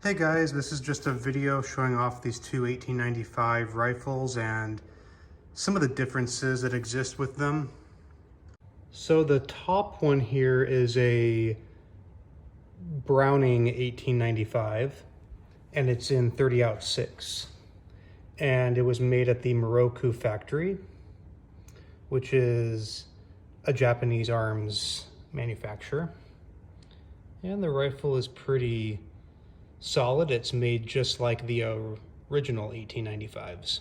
Hey guys, this is just a video showing off these two 1895 rifles and some of the differences that exist with them. So the top one here is a Browning 1895 and it's in 30-06, and it was made at the Miroku factory, which is a Japanese arms manufacturer. And the rifle is pretty solid. It's made just like the original 1895s.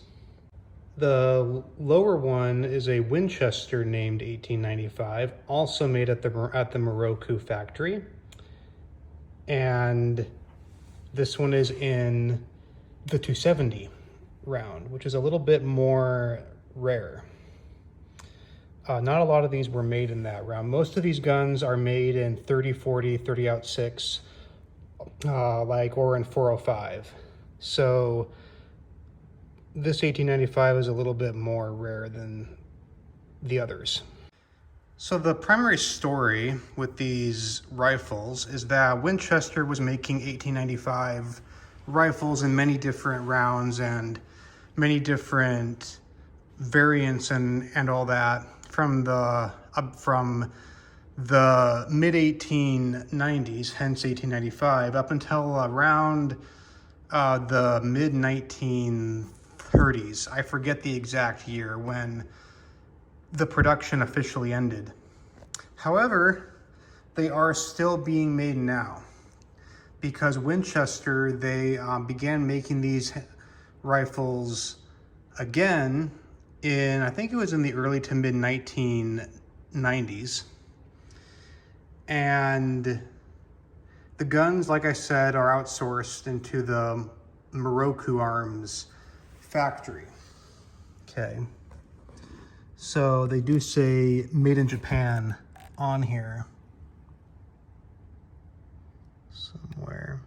The lower one is a Winchester named 1895, also made at the Miroku factory. And this one is in the 270 round, which is a little bit more rare. Not a lot of these were made in that round. Most of these guns are made in 30-40, 30-06, or in 405. So this 1895 is a little bit more rare than the others. So the primary story with these rifles is that Winchester was making 1895 rifles in many different rounds and many different variants and all that from the mid 1890s, hence 1895, up until around the mid 1930s. I forget the exact year when the production officially ended. However, they are still being made now because Winchester, they began making these rifles again in, I think it was in the early to mid 1990s. And the guns, like I said, are outsourced into the Miroku Arms factory. Okay. So they do say made in Japan on here somewhere.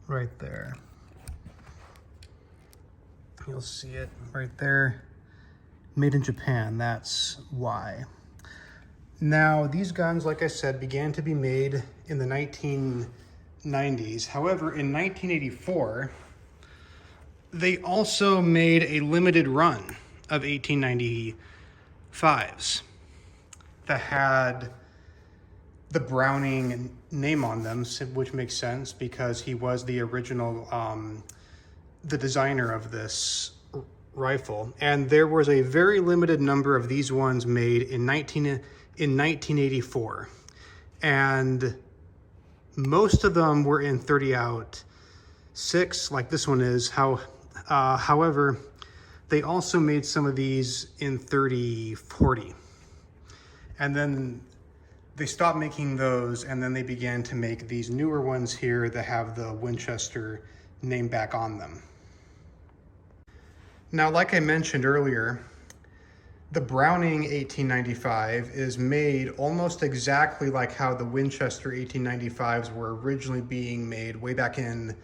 Right there. You'll see it right there. Made in Japan, that's why. Now, these guns, like I said, began to be made in the 1990s. However, in 1984, they also made a limited run of 1895s that had the Browning name on them, which makes sense because he was the original, the designer of this rifle. And there was a very limited number of these ones made in 1984. And most of them were in 30-06, like this one is. However, they also made some of these in 30-40. And then they stopped making those, and then they began to make these newer ones here that have the Winchester name back on them. Now, like I mentioned earlier, the Browning 1895 is made almost exactly like how the Winchester 1895s were originally being made way back in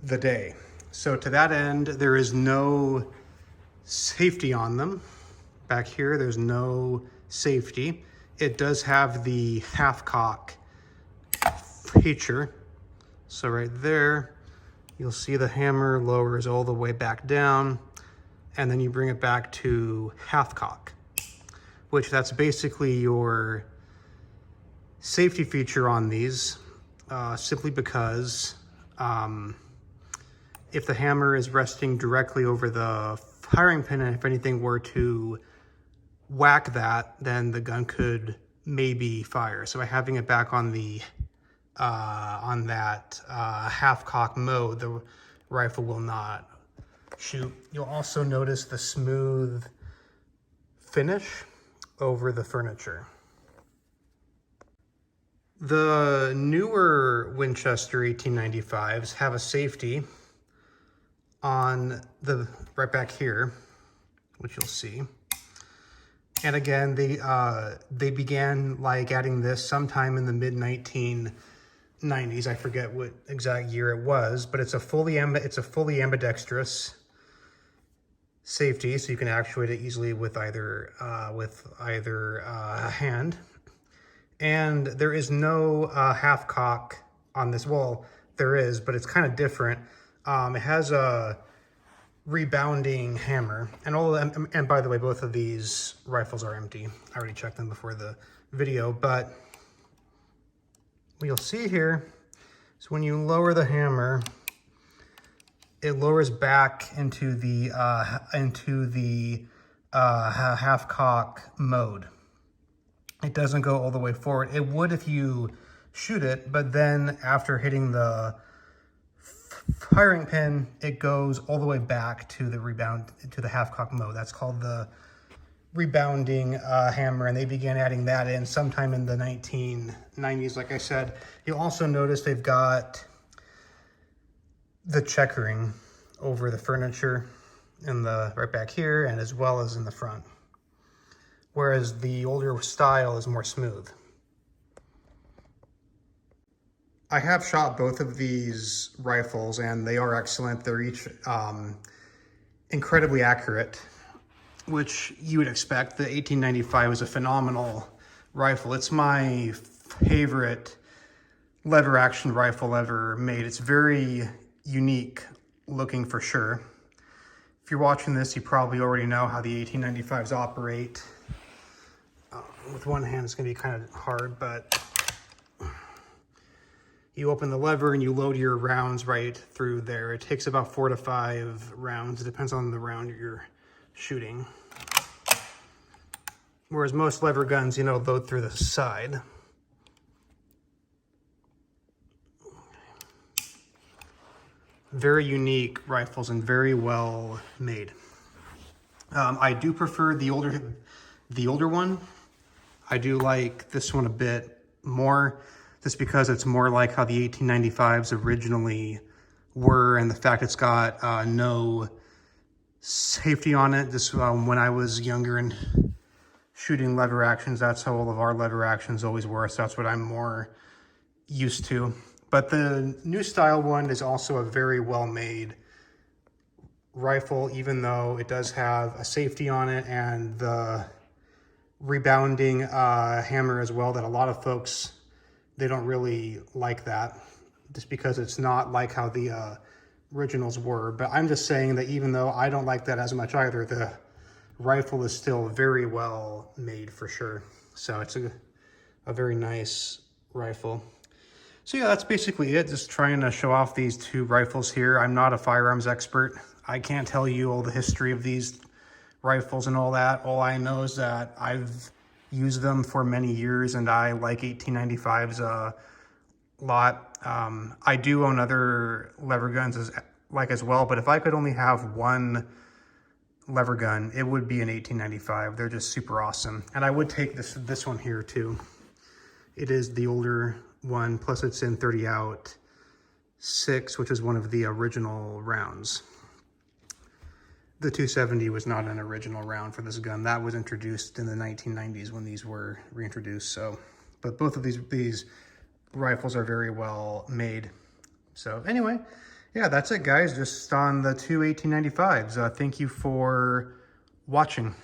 the day. So to that end, there is no safety on them. Back here, there's no safety. It does have the half cock feature. So right there, you'll see the hammer lowers all the way back down, and then you bring it back to half cock, which that's basically your safety feature on these, simply because if the hammer is resting directly over the firing pin, and if anything were to whack that, then the gun could maybe fire. So by having it back on the on that half cock mode, the rifle will not shoot. You'll also notice the smooth finish over the furniture. The newer Winchester 1895s have a safety on the right back here, which you'll see. And again, they began like adding this sometime in the mid 1990s. I forget what exact year it was, but it's a fully ambidextrous safety, so you can actuate it easily with either hand. And there is no half cock on this. Well, there is, but it's kind of different. It has a rebounding hammer, and all of them, and by the way, both of these rifles are empty. I already checked them before the video, but what you'll see here is when you lower the hammer, it lowers back into the half cock mode. It doesn't go all the way forward. It would if you shoot it, but then after hitting the firing pin, it goes all the way back to the rebound, to the half cock mode. That's called the rebounding hammer, and they began adding that in sometime in the 1990s. Like I said, you'll also notice they've got the checkering over the furniture in the right back here, and as well as in the front, whereas the older style is more smooth. I have shot both of these rifles and they are excellent. They're each incredibly accurate, which you would expect. The 1895 is a phenomenal rifle. It's my favorite lever action rifle ever made. It's very unique looking for sure. If you're watching this, you probably already know how the 1895s operate. With one hand, it's gonna be kind of hard, but you open the lever and you load your rounds right through there. It takes about 4 to 5 rounds. It depends on the round you're shooting. Whereas most lever guns, you know, load through the side. Very unique rifles and very well made. I do prefer the older one. I do like this one a bit more, just because it's more like how the 1895s originally were, and the fact it's got no safety on it. This when I was younger and shooting lever actions, that's how all of our lever actions always were, so that's what I'm more used to. But the new style one is also a very well made rifle, even though it does have a safety on it and the rebounding hammer as well, that a lot of folks, they don't really like that, just because it's not like how the originals were. But I'm just saying that even though I don't like that as much either, the rifle is still very well made for sure. So it's a very nice rifle. So yeah, that's basically it. Just trying to show off these two rifles here. I'm not a firearms expert. I can't tell you all the history of these rifles and all that. All I know is that I've used them for many years and I like 1895s a lot. I do own other lever guns as well, but if I could only have one lever gun, it would be an 1895. They're just super awesome. And I would take this one here too. It is the older one, plus it's in 30-06, which is one of the original rounds. The 270 was not an original round for this gun. That was introduced in the 1990s when these were reintroduced. So, but both of these rifles are very well made. So anyway, yeah, that's it, guys. Just on the two 1895s. Thank you for watching.